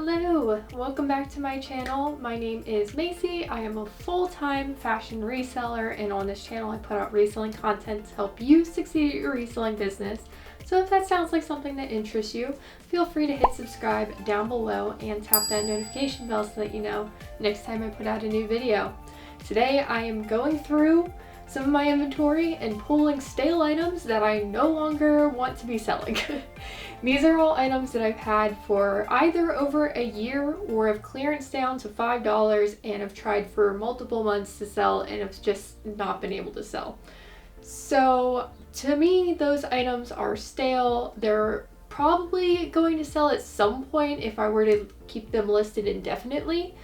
Hello! Welcome back to my channel. My name is Macy. I am a full-time fashion reseller, and on this channel I put out reselling content to help you succeed at your reselling business. So if that sounds like something that interests you, feel free to hit subscribe down below and tap that notification bell so that you know next time I put out a new video. Today I am going through some of my inventory and pulling stale items that I no longer want to be selling. These are all items that I've had for either over a year or have clearance down to $5 and have tried for multiple months to sell and have just not been able to sell. So to me, those items are stale. They're probably going to sell at some point if I were to keep them listed indefinitely,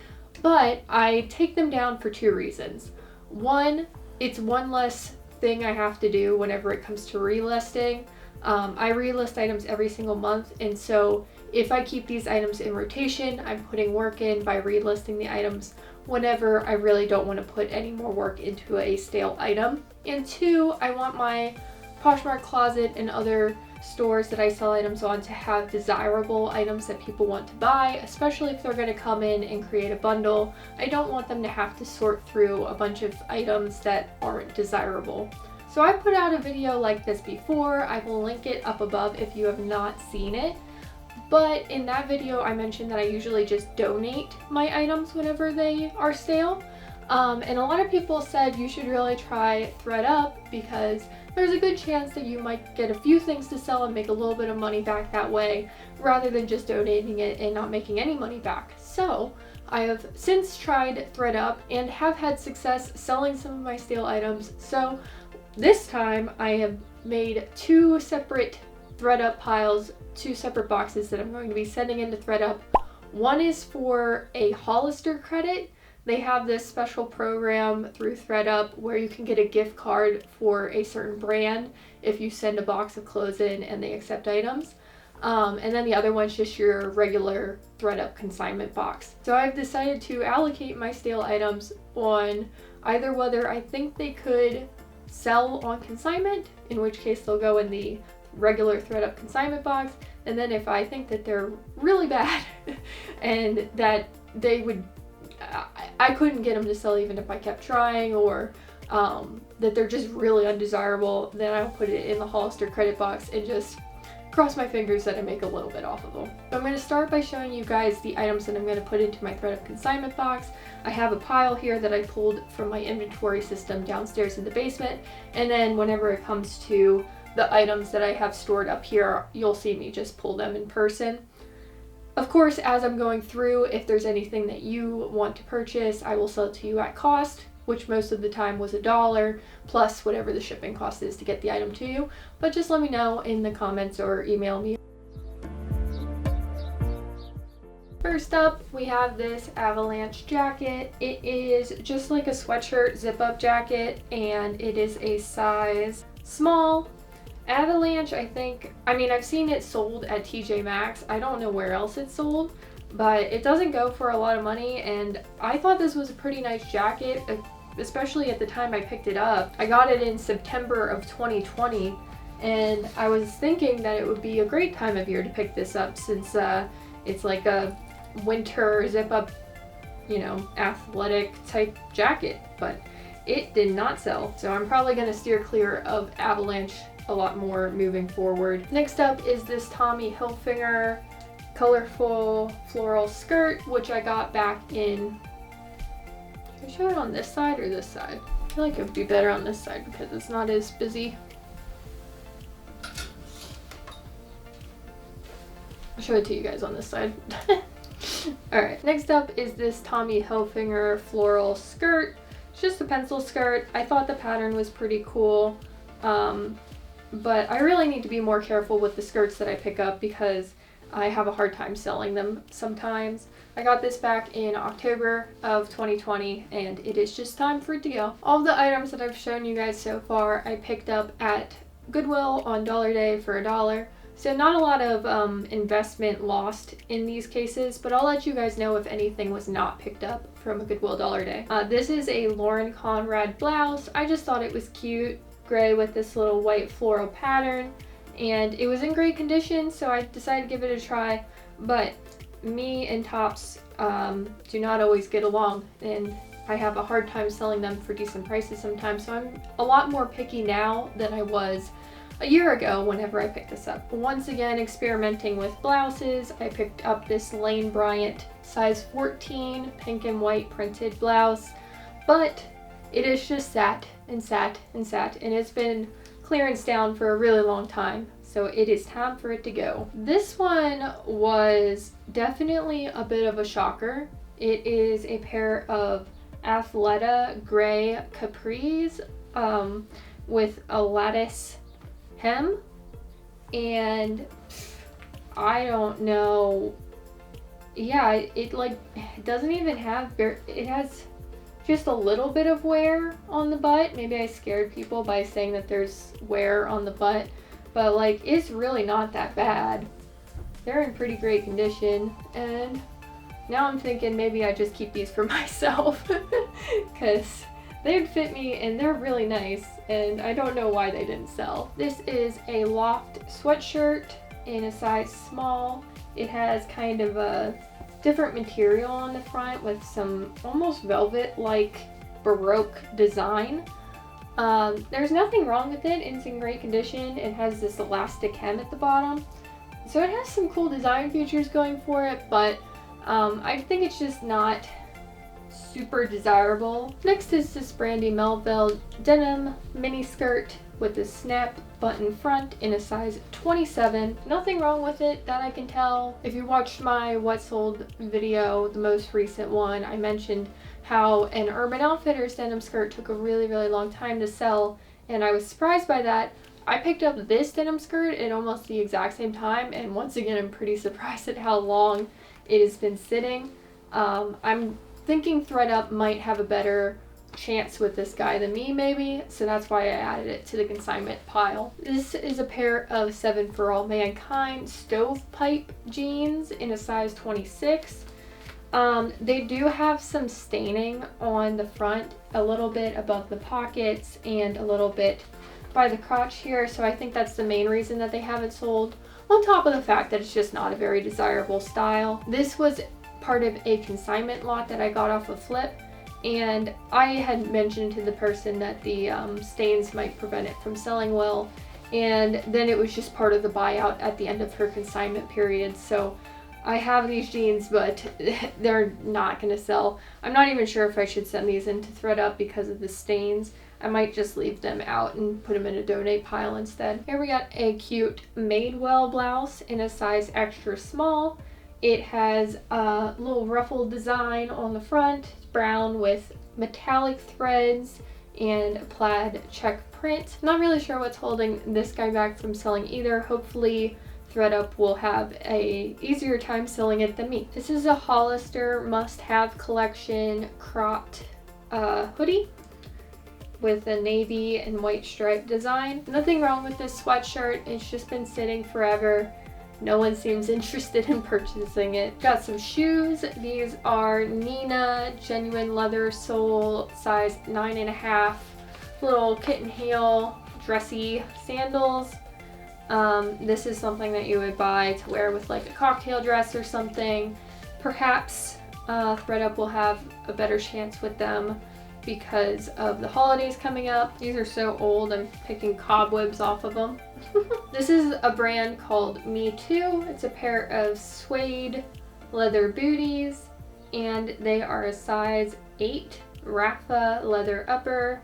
but I take them down for two reasons. One, it's one less thing I have to do whenever it comes to relisting. I relist items every single month, and so if I keep these items in rotation, I'm putting work in by relisting the items whenever I really don't want to put any more work into a stale item. And two, I want my Poshmark closet and other stores that I sell items on to have desirable items that people want to buy, especially if they're going to come in and create a bundle. I don't want them to have to sort through a bunch of items that aren't desirable. So I put out a video like this before. I will link it up above if you have not seen it. But in that video I mentioned that I usually just donate my items whenever they are stale. And a lot of people said you should really try Thredup because there's a good chance that you might get a few things to sell and make a little bit of money back that way rather than just donating it and not making any money back. So I have since tried Thredup and have had success selling some of my stale items. So this time I have made two separate Thredup piles, two separate boxes that I'm going to be sending into Thredup. One is for a Hollister credit. They have this special program through Thredup where you can get a gift card for a certain brand if you send a box of clothes in and they accept items. And then the other one's just your regular Thredup consignment box. So I've decided to allocate my stale items on either whether I think they could sell on consignment, in which case they'll go in the regular Thredup consignment box, and then if I think that they're really bad and that they would I couldn't get them to sell even if I kept trying, or that they're just really undesirable, then I'll put it in the Hollister credit box and just cross my fingers that I make a little bit off of them. So I'm going to start by showing you guys the items that I'm going to put into my Thredup consignment box. I have a pile here that I pulled from my inventory system downstairs in the basement, and then whenever it comes to the items that I have stored up here, you'll see me just pull them in person. Of course, as I'm going through, if there's anything that you want to purchase, I will sell it to you at cost, which most of the time was $1 plus whatever the shipping cost is to get the item to you. But just let me know in the comments or email me. First up, we have this Avalanche jacket. It is just like a sweatshirt zip-up jacket, and it is a size small. Avalanche, I've seen it sold at TJ Maxx. I don't know where else it's sold, but it doesn't go for a lot of money, and I thought this was a pretty nice jacket, especially at the time I picked it up. I got it in September of 2020, and I was thinking that it would be a great time of year to pick this up since it's like a winter zip-up, athletic type jacket, but it did not sell, so I'm probably going to steer clear of Avalanche a lot more moving forward. Next up is this Tommy Hilfiger colorful floral skirt, which I got back in, should I show it on this side or this side? I feel like it would be better on this side because it's not as busy. I'll show it to you guys on this side. Alright, next up is this Tommy Hilfiger floral skirt. It's just a pencil skirt. I thought the pattern was pretty cool. But I really need to be more careful with the skirts that I pick up because I have a hard time selling them sometimes. I got this back in October of 2020, and it is just time for it to go. All the items that I've shown you guys so far I picked up at Goodwill on Dollar Day for $1. So not a lot of investment lost in these cases, but I'll let you guys know if anything was not picked up from a Goodwill Dollar Day. This is a Lauren Conrad blouse. I just thought it was cute. Gray with this little white floral pattern, and it was in great condition, so I decided to give it a try. But me and tops do not always get along, and I have a hard time selling them for decent prices sometimes, so I'm a lot more picky now than I was a year ago whenever I picked this up. Once again, experimenting with blouses, I picked up this Lane Bryant size 14 pink and white printed blouse, but it is just sat and sat and sat, and it's been clearance down for a really long time, so it is time for it to go. This one was definitely a bit of a shocker. It is a pair of Athleta gray capris with a lattice hem, and I don't know, yeah, it doesn't even have it has just a little bit of wear on the butt. Maybe I scared people by saying that there's wear on the butt, but like, it's really not that bad. They're in pretty great condition, and now I'm thinking maybe I just keep these for myself because they'd fit me and they're really nice, and I don't know why they didn't sell. This is a loft sweatshirt in a size small. It has kind of a different material on the front with some almost velvet-like Baroque design. There's nothing wrong with it. It's in great condition. It has this elastic hem at the bottom, so it has some cool design features going for it, but I think it's just not super desirable. Next is this Brandy Melville denim mini skirt with a snap button front in a size 27. Nothing wrong with it that I can tell. If you watched my what sold video, the most recent one, I mentioned how an Urban Outfitters denim skirt took a really long time to sell, and I was surprised by that. I picked up this denim skirt at almost the exact same time, and once again I'm pretty surprised at how long it has been sitting. I'm thinking Thredup might have a better chance with this guy than me, maybe, so that's why I added it to the consignment pile. This is a pair of 7 for All Mankind stovepipe jeans in a size 26. They do have some staining on the front, a little bit above the pockets and a little bit by the crotch here, so I think that's the main reason that they haven't sold, on top of the fact that it's just not a very desirable style. This was part of a consignment lot that I got off of FLYP, and I had mentioned to the person that the stains might prevent it from selling well, and then it was just part of the buyout at the end of her consignment period. So I have these jeans, but they're not going to sell. I'm not even sure if I should send these into Thredup because of the stains. I might just leave them out and put them in a donate pile instead. Here we got a cute Madewell blouse in a size extra small. It has a little ruffled design on the front. It's brown with metallic threads and a plaid check print. Not really sure what's holding this guy back from selling either. Hopefully Thredup will have a easier time selling it than me. This is a Hollister must-have collection cropped hoodie with a navy and white stripe design. Nothing wrong with this sweatshirt. It's just been sitting forever. No one seems interested in purchasing it. Got some shoes. These are Nina genuine leather sole, size 9.5, little kitten heel, dressy sandals. This is something that you would buy to wear with like a cocktail dress or something. Perhaps Thredup will have a better chance with them because of the holidays coming up. These are so old, I'm picking cobwebs off of them. This is a brand called Me Too. It's a pair of suede leather booties, and they are a size 8 Rafa leather upper.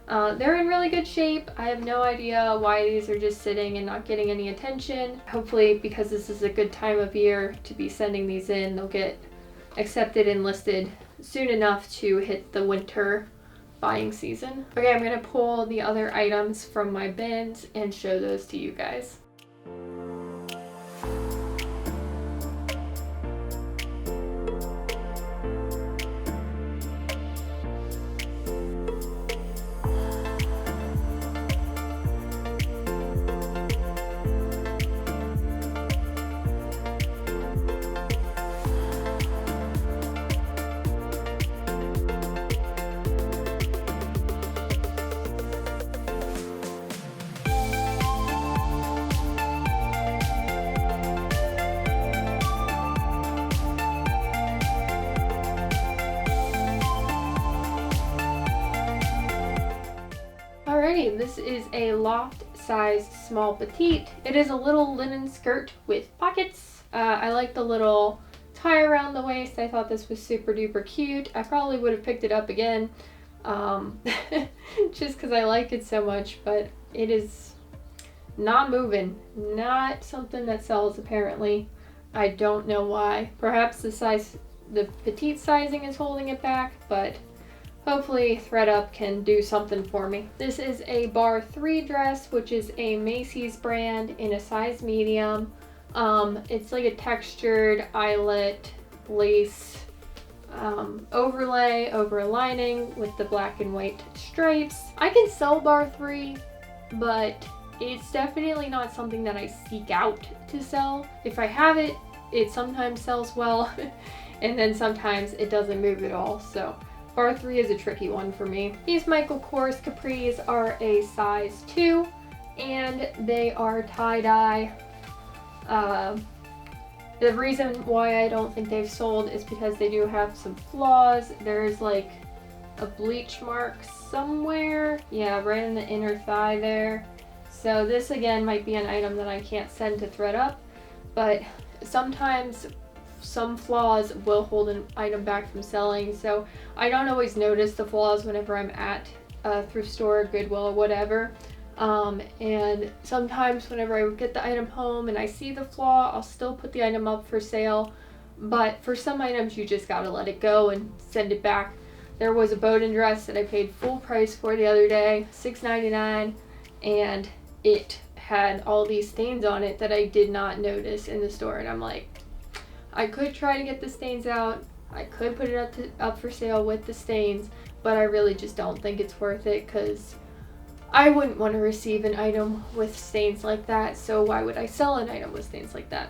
They're in really good shape. I have no idea why these are just sitting and not getting any attention. Hopefully, because this is a good time of year to be sending these in, they'll get accepted and listed soon enough to hit the winter buying season. Okay, I'm gonna pull the other items from my bins and show those to you guys. is a loft size small petite. It is a little linen skirt with pockets. I like the little tie around the waist. I thought this was super duper cute. I probably would have picked it up again just because I like it so much, but it is not moving. Not something that sells apparently. I don't know why. Perhaps the petite sizing is holding it back, but hopefully Thredup can do something for me. This is a bar 3 dress, which is a Macy's brand in a size medium. It's like a textured eyelet lace overlay over a lining with the black and white stripes. I can sell bar 3, but it's definitely not something that I seek out to sell. If I have it, it sometimes sells well, and then sometimes it doesn't move at all. So bar 3 is a tricky one for me. These Michael Kors capris are a size 2, and they are tie-dye. The reason why I don't think they've sold is because they do have some flaws. There's like a bleach mark somewhere. Yeah, right in the inner thigh there. So this again might be an item that I can't send to Thredup, but sometimes some flaws will hold an item back from selling. So I don't always notice the flaws whenever I'm at a thrift store, Goodwill, or whatever. And sometimes whenever I get the item home and I see the flaw, I'll still put the item up for sale. But for some items, you just gotta let it go and send it back. There was a Bowden dress that I paid full price for the other day, $6.99, and it had all these stains on it that I did not notice in the store. And I'm like, I could try to get the stains out. I could put it up for sale with the stains, but I really just don't think it's worth it because I wouldn't want to receive an item with stains like that, so why would I sell an item with stains like that?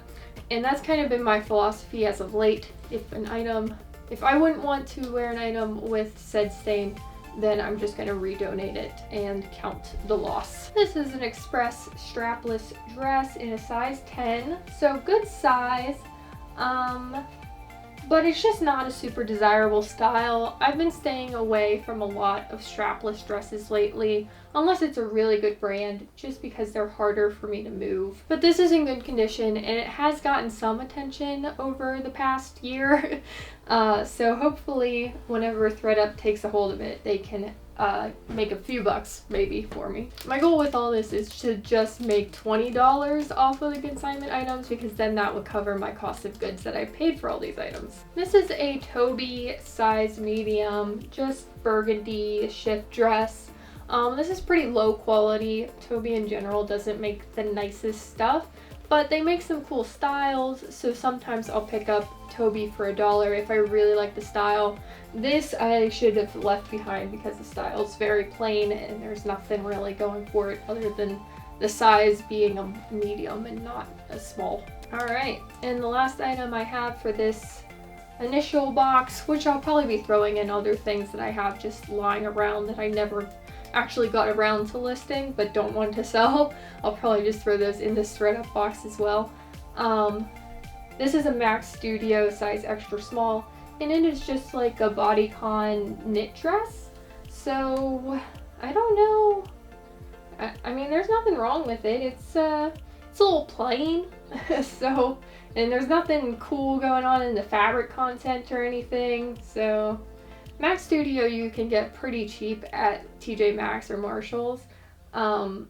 And that's kind of been my philosophy as of late. If I wouldn't want to wear an item with said stain, then I'm just going to redonate it and count the loss. This is an express strapless dress in a size 10, so good size. But it's just not a super desirable style. I've been staying away from a lot of strapless dresses lately, unless it's a really good brand, just because they're harder for me to move. But this is in good condition, and it has gotten some attention over the past year. So hopefully whenever Thredup takes a hold of it, they can make a few bucks maybe for me. My goal with all this is to just make $20 off of the consignment items, because then that would cover my cost of goods that I paid for all these items. This is a Toby size medium, just burgundy shift dress. This is pretty low quality. Toby in general doesn't make the nicest stuff, but they make some cool styles, so sometimes I'll pick up Toby for $1 if I really like the style. This I should have left behind because the style is very plain and there's nothing really going for it other than the size being a medium and not a small. Alright, and the last item I have for this initial box, which I'll probably be throwing in other things that I have just lying around that I never actually got around to listing but don't want to sell. I'll probably just throw those in this Thredup box as well. This is a Max Studio size extra small, and it is just like a bodycon knit dress. So I don't know. I mean, there's nothing wrong with it. It's a little plain. So, and there's nothing cool going on in the fabric content or anything. So Max Studio you can get pretty cheap at TJ Maxx or Marshalls. So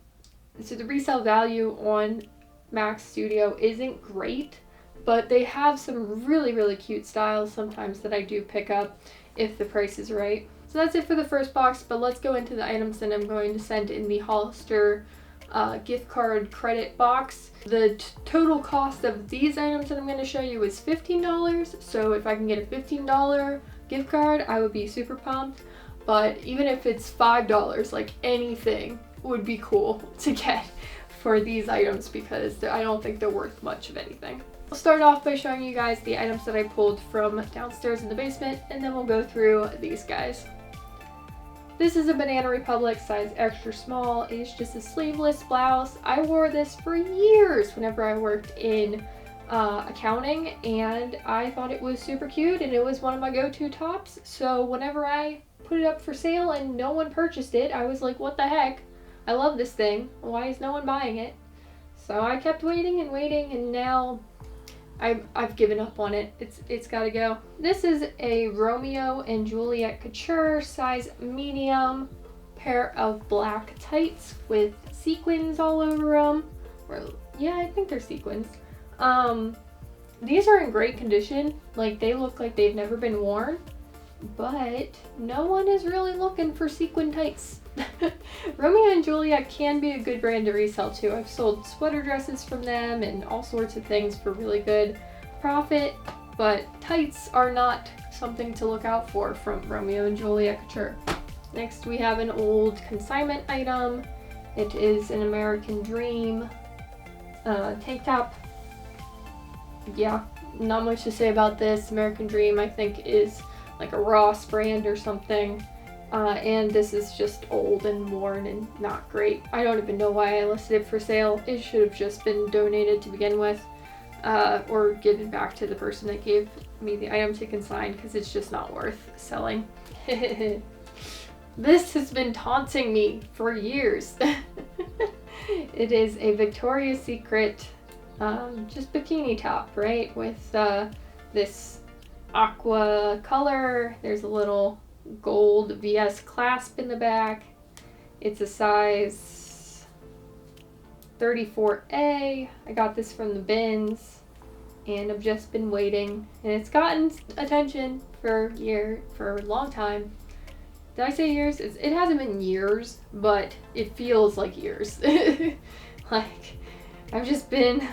the resale value on Max Studio isn't great, but they have some really, really cute styles sometimes that I do pick up if the price is right. So that's it for the first box, but let's go into the items that I'm going to send in the Hollister gift card credit box. The total cost of these items that I'm going to show you is $15, so if I can get a $15 gift card, I would be super pumped. But even if it's $5, like anything would be cool to get for these items because I don't think they're worth much of anything. I'll start off by showing you guys the items that I pulled from downstairs in the basement, and then we'll go through these guys. This is a Banana Republic size extra small. It's just a sleeveless blouse. I wore this for years whenever I worked in accounting, and I thought it was super cute and it was one of my go-to tops. So whenever I put it up for sale and no one purchased it, I was like, what the heck? I love this thing. Why is no one buying it? So I kept waiting and waiting, and now I've given up on it. It's got to go. This is a Romeo and Juliet couture size medium pair of black tights with sequins all over them. Or yeah, I think they're sequins. These are in great condition. Like, they look like they've never been worn, but no one is really looking for sequin tights. Romeo and Juliet can be a good brand to resell too. I've sold sweater dresses from them and all sorts of things for really good profit, but tights are not something to look out for from Romeo and Juliet couture. Next we have an old consignment item. It is an American Dream tank top. Yeah, not much to say about this. American Dream, I think, is like a Ross brand or something. And this is just old and worn and not great. I don't even know why I listed it for sale. It should have just been donated to begin with, or given back to the person that gave me the item to consign, because it's just not worth selling. This has been taunting me for years. It is a Victoria's Secret just bikini top, right? With this aqua color. There's a little gold VS clasp in the back. It's a size 34A. I got this from the bins and I've just been waiting, and it's gotten attention for a long time. Did I say years? It hasn't been years, but it feels like years. Like, I've just been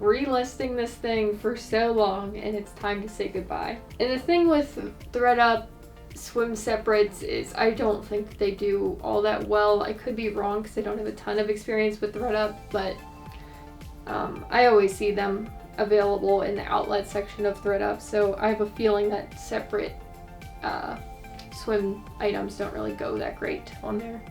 relisting this thing for so long, and it's time to say goodbye. And the thing with Thredup swim separates is I don't think they do all that well. I could be wrong because I don't have a ton of experience with Thredup, but I always see them available in the outlet section of Thredup, so I have a feeling that separate swim items don't really go that great on there.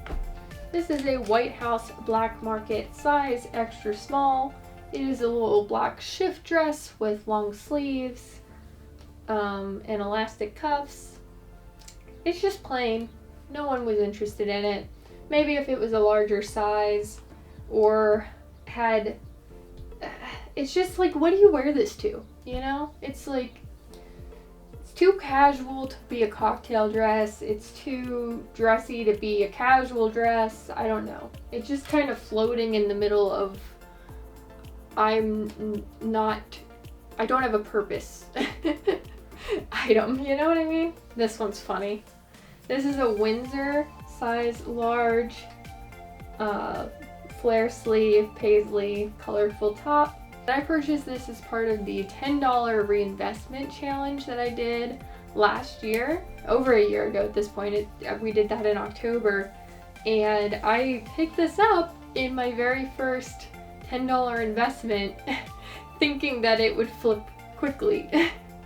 This is a White House Black Market size extra small. It is a little black shift dress with long sleeves and elastic cuffs. It's just plain. No one was interested in it. Maybe if it was a larger size or had... It's just like, what do you wear this to? You know? It's like, it's too casual to be a cocktail dress. It's too dressy to be a casual dress. I don't know. It's just kind of floating in the middle of I don't have a purpose item, you know what I mean? This one's funny. This is a Windsor size large flare sleeve paisley colorful top. I purchased this as part of the $10 reinvestment challenge that I did last year, over a year ago at this point. We did that in October, and I picked this up in my very first $10 investment thinking that it would flip quickly.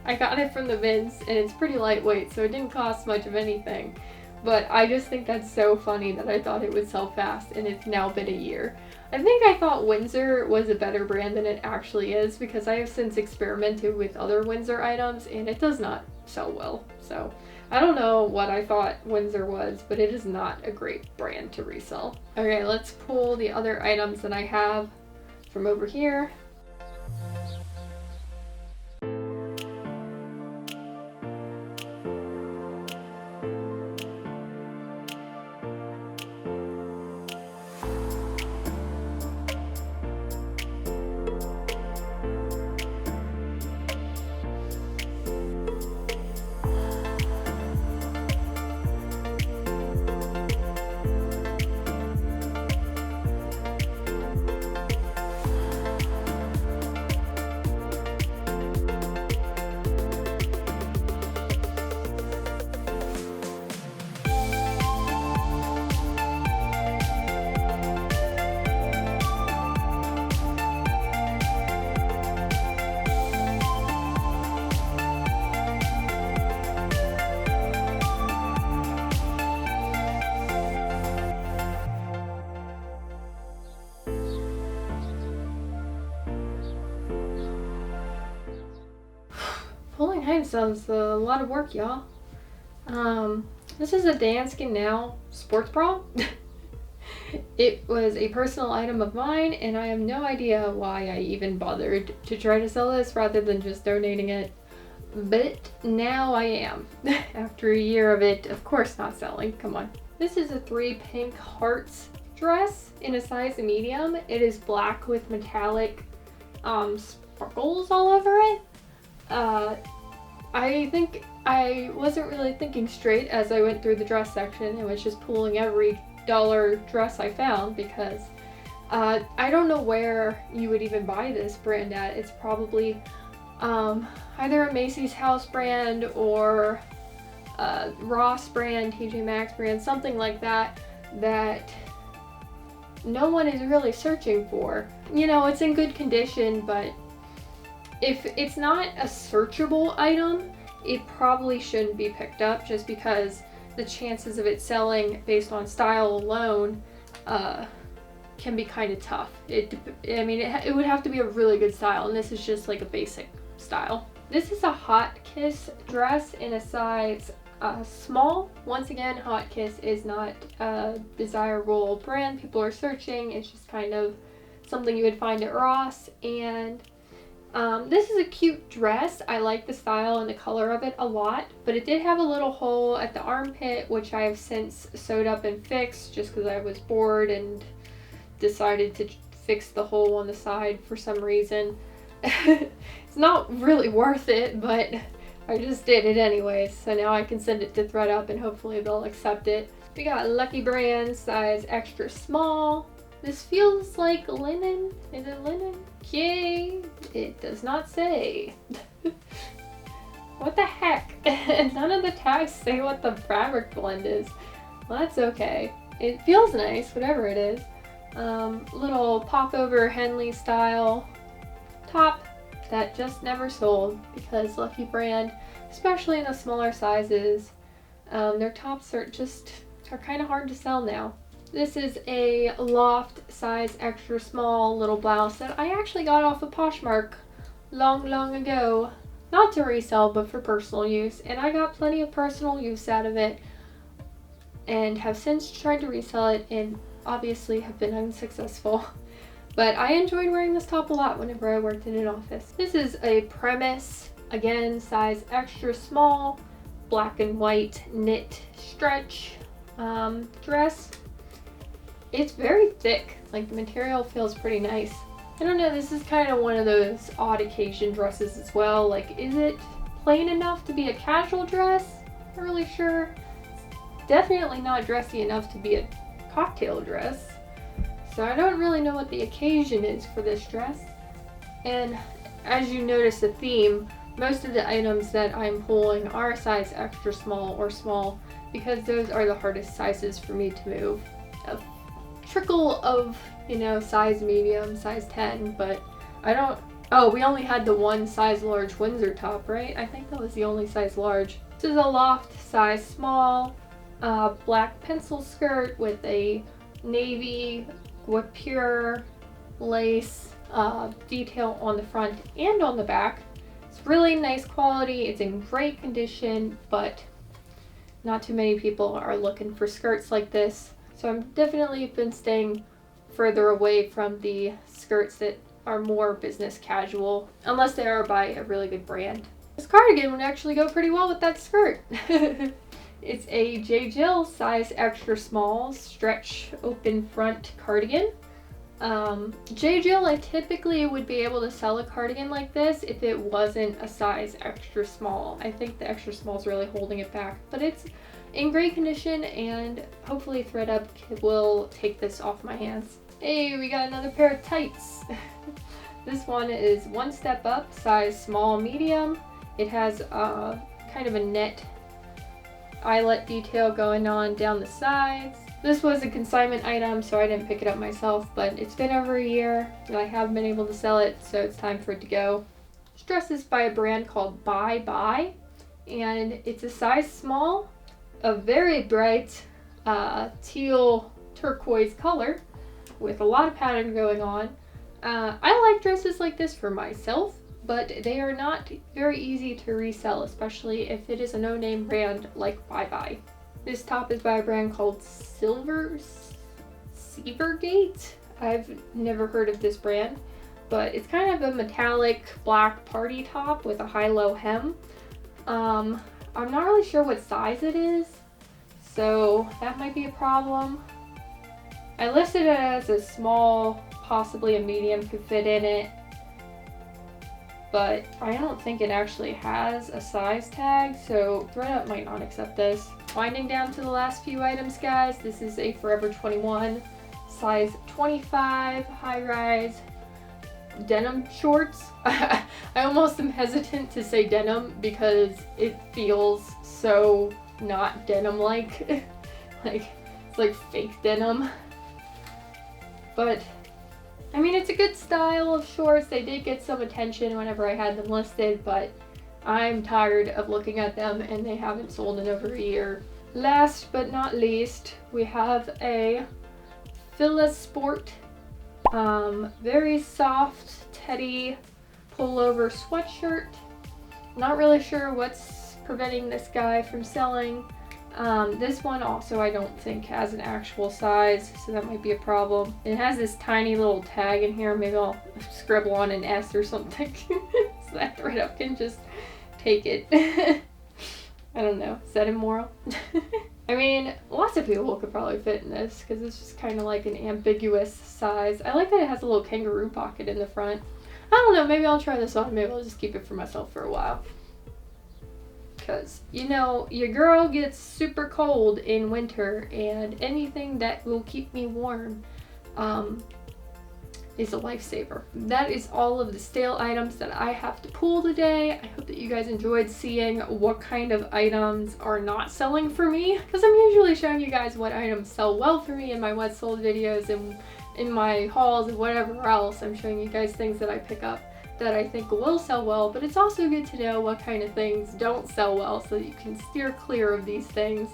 I got it from the bins and it's pretty lightweight, so it didn't cost much of anything, but I just think that's so funny that I thought it would sell fast, and it's now been a year. I think I thought Windsor was a better brand than it actually is, because I have since experimented with other Windsor items and it does not sell well. So I don't know what I thought Windsor was, but it is not a great brand to resell. Okay, let's pull the other items that I have from over here. Pulling handstands is a lot of work, y'all. This is a Danskin Now sports bra. It was a personal item of mine, and I have no idea why I even bothered to try to sell this rather than just donating it. But now I am. After a year of it, of course not selling. Come on. This is a 3 pink hearts dress in a size medium. It is black with metallic sparkles all over it. I think I wasn't really thinking straight as I went through the dress section and was just pulling every dollar dress I found because I don't know where you would even buy this brand at. It's probably either a Macy's house brand or Ross brand, TJ Maxx brand, something like that, that no one is really searching for. You know, it's in good condition, but if it's not a searchable item, it probably shouldn't be picked up just because the chances of it selling based on style alone can be kind of tough. It would have to be a really good style, and this is just like a basic style. This is a Hot Kiss dress in a size small. Once again, Hot Kiss is not a desirable brand people are searching. It's just kind of something you would find at Ross, and this is a cute dress. I like the style and the color of it a lot, but it did have a little hole at the armpit, which I have since sewed up and fixed just because I was bored and decided to fix the hole on the side for some reason. It's not really worth it, but I just did it anyways, so now I can send it to Thredup and hopefully they'll accept it. We got Lucky Brand size extra small. This feels like linen. Is it linen? Yay! It does not say. What the heck? None of the tags say what the fabric blend is. Well, that's okay. It feels nice, whatever it is. Little popover Henley style top that just never sold because Lucky Brand, especially in the smaller sizes, their tops are kind of hard to sell now. This is a loft size extra small little blouse that I actually got off of Poshmark long ago. Not to resell, but for personal use, and I got plenty of personal use out of it and have since tried to resell it and obviously have been unsuccessful. But I enjoyed wearing this top a lot whenever I worked in an office. This is a Premise, again, size extra small, black and white knit stretch dress. It's very thick, like the material feels pretty nice. I don't know, this is kind of one of those odd occasion dresses as well. Like, is it plain enough to be a casual dress? Not really sure. It's definitely not dressy enough to be a cocktail dress. So I don't really know what the occasion is for this dress. And as you notice the theme, most of the items that I'm pulling are a size extra small or small because those are the hardest sizes for me to move. A trickle of, you know, size medium, size 10, but I don't, oh, we only had the one size large Windsor top, right? I think that was the only size large. This is a loft size small, black pencil skirt with a navy guipure lace detail on the front and on the back. It's really nice quality. It's in great condition, but not too many people are looking for skirts like this. So I'm definitely been staying further away from the skirts that are more business casual, unless they are by a really good brand. This cardigan would actually go pretty well with that skirt. It's a J. Jill size extra small stretch open front cardigan. J. Jill, I typically would be able to sell a cardigan like this if it wasn't a size extra small. I think the extra small is really holding it back, but it's in great condition and hopefully Thredup will take this off my hands. Hey, we got another pair of tights. This one is One Step Up, size small medium. It has kind of a net eyelet detail going on down the sides. This was a consignment item, so I didn't pick it up myself, but it's been over a year and I have been able to sell it, so it's time for it to go. This dress is by a brand called Bye Bye, and it's a size small, a very bright teal turquoise color with a lot of pattern going on. I like dresses like this for myself, but they are not very easy to resell, especially if it is a no-name brand like Bye Bye. This top is by a brand called Seavergate. I've never heard of this brand, but it's kind of a metallic black party top with a high-low hem. I'm not really sure what size it is, so that might be a problem. I listed it as a small, possibly a medium could fit in it, but I don't think it actually has a size tag, so Thredup might not accept this. Winding down to the last few items, guys. This is a Forever 21, size 25, high-rise denim shorts. I almost am hesitant to say denim because it feels so not denim-like. Like, it's like fake denim. But I mean, it's a good style of shorts. They did get some attention whenever I had them listed, but I'm tired of looking at them and they haven't sold in over a year. Last but not least, we have a FLYP Sport, very soft teddy pullover sweatshirt. Not really sure what's preventing this guy from selling. This one also I don't think has an actual size, so that might be a problem. It has this tiny little tag in here. Maybe I'll scribble on an S or something so that Thredup can just take it. I don't know. Is that immoral? I mean, lots of people could probably fit in this because it's just kind of like an ambiguous size. I like that it has a little kangaroo pocket in the front. I don't know. Maybe I'll try this on. Maybe I'll just keep it for myself for a while. Because, you know, your girl gets super cold in winter, and anything that will keep me warm is a lifesaver. That is all of the stale items that I have to pull today. I hope that you guys enjoyed seeing what kind of items are not selling for me, because I'm usually showing you guys what items sell well for me in my what sold videos and in my hauls and whatever else. I'm showing you guys things that I pick up that I think will sell well, but it's also good to know what kind of things don't sell well so that you can steer clear of these things.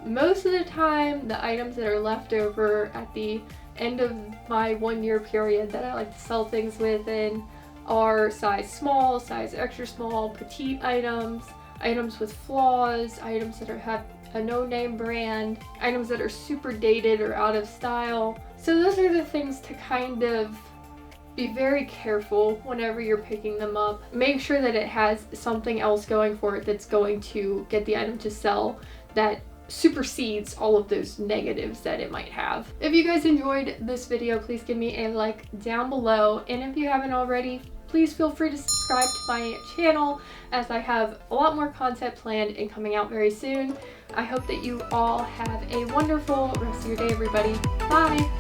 Most of the time, the items that are left over at the end of my 1 year period that I like to sell things within are size small, size extra small, petite items, items with flaws, items that have a no-name brand, items that are super dated or out of style. So those are the things to kind of be very careful whenever you're picking them up. Make sure that it has something else going for it that's going to get the item to sell that supersedes all of those negatives that it might have. If you guys enjoyed this video, please give me a like down below, and if you haven't already, please feel free to subscribe to my channel as I have a lot more content planned and coming out very soon. I hope that you all have a wonderful rest of your day, everybody. Bye!